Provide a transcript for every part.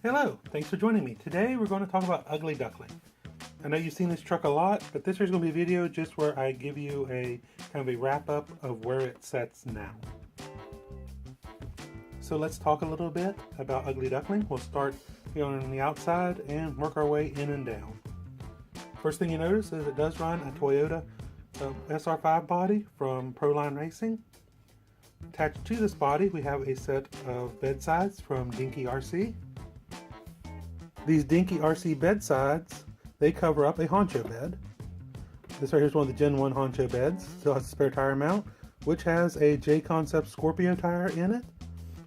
Hello, thanks for joining me. Today we're going to talk about Ugly Duckling. I know you've seen this truck a lot, but this is going to be a video just where I give you a kind of a wrap up of where it sits now. So let's talk a little bit about Ugly Duckling. We'll start here on the outside and work our way in and down. First thing you notice is it does run a Toyota SR5 body from Proline Racing. Attached to this body we have a set of bedsides from Dinky RC. These Dinky RC bedsides, they cover up a honcho bed. This right here is one of the Gen 1 honcho beds. Still has a spare tire mount, which has a J-Concept Scorpio tire in it,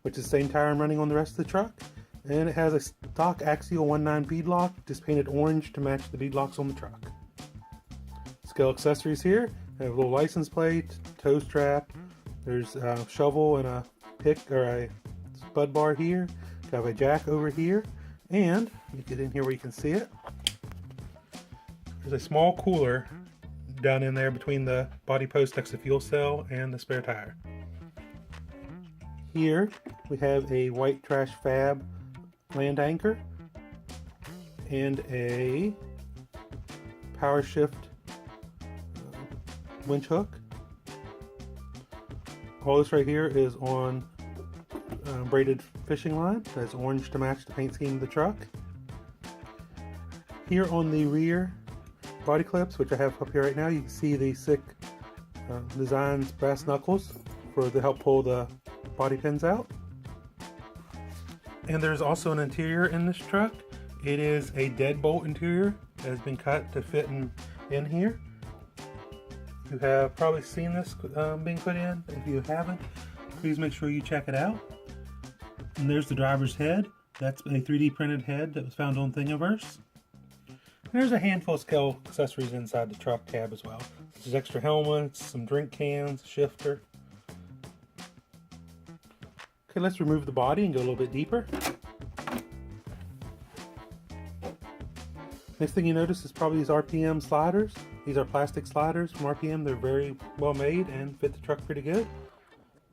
which is the same tire I'm running on the rest of the truck. And it has a stock axial 1.9 beadlock, just painted orange to match the beadlocks on the truck. Scale accessories here, I have a little license plate, toe strap, there's a shovel and a pick or a spud bar here, got a jack over here, and let me get in here where you can see it. There's a small cooler down in there between the body post next to fuel cell and the spare tire. Here we have a white trash fab land anchor and a power shift winch hook. All this right here is on braided fishing line that's orange to match the paint scheme of the truck. Here on the rear body clips, which I have up here right now, you can see the sick designs brass knuckles to help pull the body pins out. And there's also an interior in this truck. It is a deadbolt interior that has been cut to fit in here. You have probably seen this being put in. If you haven't, please make sure you check it out. And there's the driver's head. That's a 3D printed head that was found on Thingiverse. And there's a handful of scale accessories inside the truck cab as well. There's extra helmets, some drink cans, a shifter. Okay, let's remove the body and go a little bit deeper. Next thing you notice is probably these RPM sliders. These are plastic sliders from RPM. They're very well made and fit the truck pretty good.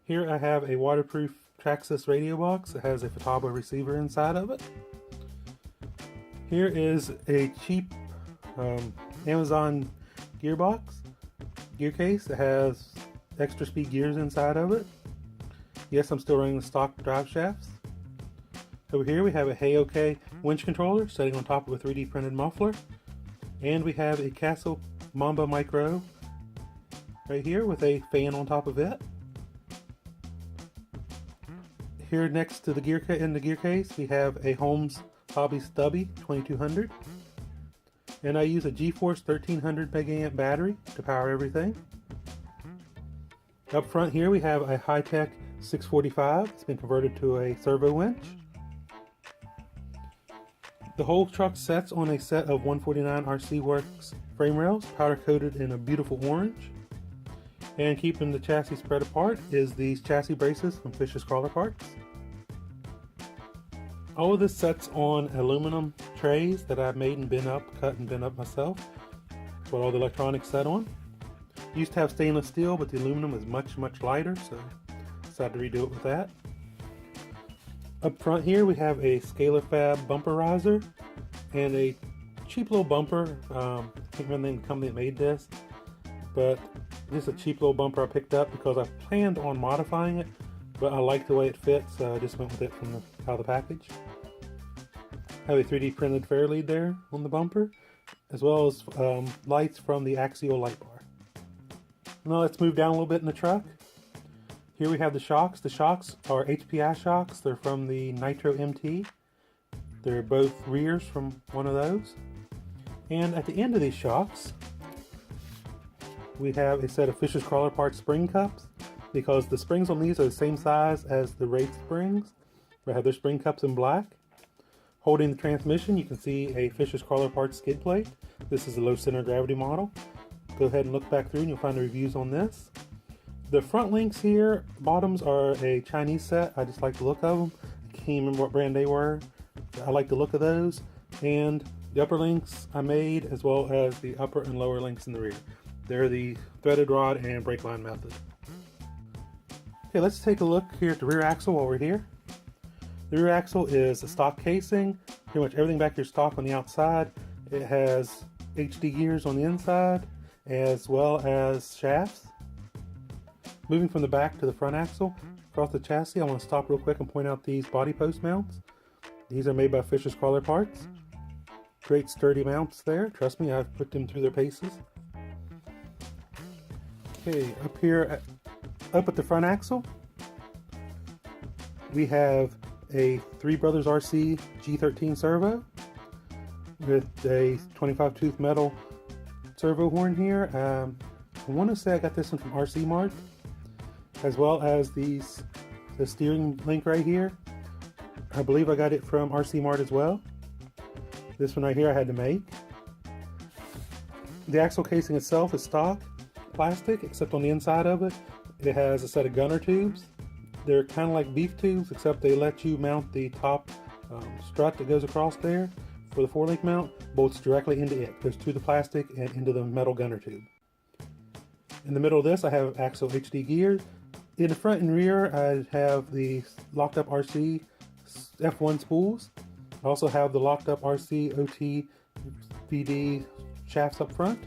Here I have a waterproof Traxxas radio box that has a Futaba receiver inside of it. Here is a cheap Amazon gearbox, gear case that has extra speed gears inside of it. Yes, I'm still running the stock drive shafts. Over here we have a Hey-OK winch controller sitting on top of a 3D printed muffler. And we have a Castle Mamba Micro right here with a fan on top of it. Here next to the gear case we have a Holmes Hobby Stubby 2200. And I use a GeForce 1300 mAh battery to power everything. Up front here we have a high-tech 645. It's been converted to a servo winch. The whole truck sets on a set of 149 RC Works frame rails, powder coated in a beautiful orange. And keeping the chassis spread apart is these chassis braces from Fisher's Crawler Parts. All of this sets on aluminum trays that I've made and cut and been up myself. That's what all the electronics set on. Used to have stainless steel, but the aluminum is much lighter, so I decided to redo it with that. Up front here we have a Scalar Fab bumper riser and a cheap little bumper. I can't remember the name of the company that made this, but this is a cheap little bumper I picked up because I planned on modifying it, but I like the way it fits, so I just went with it from out of the package. I have a 3D printed fairlead there on the bumper, as well as lights from the axial light bar. Now let's move down a little bit in the truck. Here we have the shocks. The shocks are HPI shocks. They're from the Nitro MT. They're both rears from one of those. And at the end of these shocks, we have a set of Fisher's Crawler Parts spring cups, because the springs on these are the same size as the Wraith springs. They have their spring cups in black. Holding the transmission, you can see a Fisher's Crawler Parts skid plate. This is a low center of gravity model. Go ahead and look back through and you'll find the reviews on this. The front links here, bottoms are a Chinese set. I just like the look of them. I can't remember what brand they were. I like the look of those. And the upper links I made, as well as the upper and lower links in the rear. They're the threaded rod and brake line method. Okay, let's take a look here at the rear axle while we're here. The rear axle is a stock casing, pretty much everything back here is stock on the outside. It has HD gears on the inside, as well as shafts. Moving from the back to the front axle, across the chassis, I want to stop real quick and point out these body post mounts. These are made by Fisher's Crawler Parts. Great sturdy mounts there. Trust me, I've put them through their paces. Okay, up here, up at the front axle, we have a Three Brothers RC G13 servo with a 25 tooth metal servo horn here. I want to say I got this one from RC Mart, as well as the steering link right here. I believe I got it from RC Mart as well. This one right here I had to make. The axle casing itself is stock plastic, except on the inside of it, it has a set of gunner tubes. They're kind of like beef tubes, except they let you mount the top strut that goes across there for the four-link mount, bolts directly into it. Goes through the plastic and into the metal gunner tube. In the middle of this, I have axle HD gears. In the front and rear, I have the locked up RC F1 spools. I also have the locked up RC OT VD shafts up front.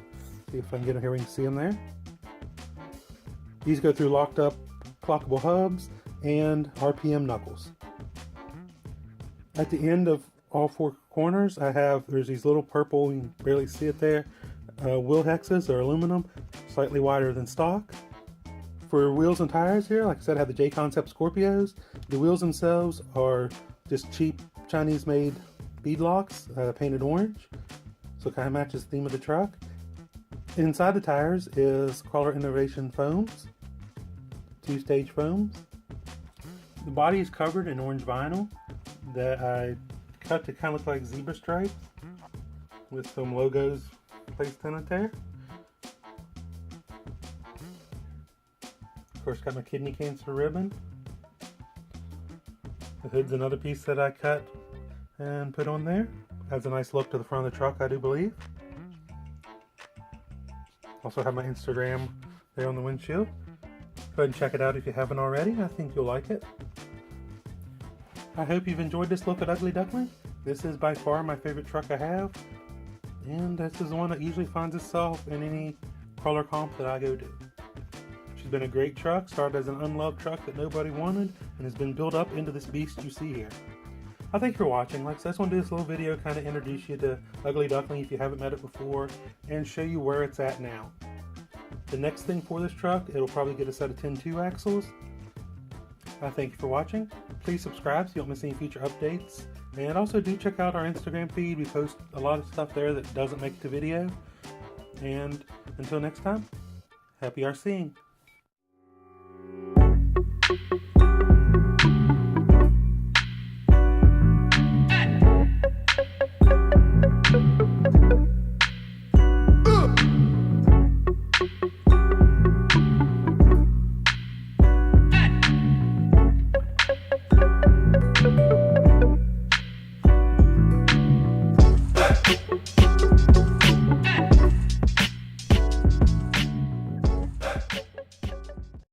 See if I can get them here, we can see them there. These go through locked up clockable hubs and RPM knuckles. At the end of all four corners, there's these little purple, you can barely see it there, wheel hexes are aluminum, slightly wider than stock. For wheels and tires here, like I said, I have the J-Concept Scorpios. The wheels themselves are just cheap Chinese made bead locks, painted orange, so it kind of matches the theme of the truck. Inside the tires is Crawler Innovation foams, two-stage foams. The body is covered in orange vinyl that I cut to kind of look like zebra stripes with some logos placed in it there. Of course, got my kidney cancer ribbon. The hood's another piece that I cut and put on there. Adds a nice look to the front of the truck, I do believe. Also have my Instagram there on the windshield. Go ahead and check it out if you haven't already. I think you'll like it. I hope you've enjoyed this look at Ugly Duckling. This is by far my favorite truck I have. And this is the one that usually finds itself in any crawler comp that I go to. She's been a great truck, started as an unloved truck that nobody wanted, and has been built up into this beast you see here. I thank you for watching. Like I said, I just want to do this little video, kind of introduce you to Ugly Duckling if you haven't met it before, and show you where it's at now. The next thing for this truck, it'll probably get a set of 10-2 axles. I thank you for watching. Please subscribe so you don't miss any future updates. And also do check out our Instagram feed. We post a lot of stuff there that doesn't make it to video. And until next time, happy RCing.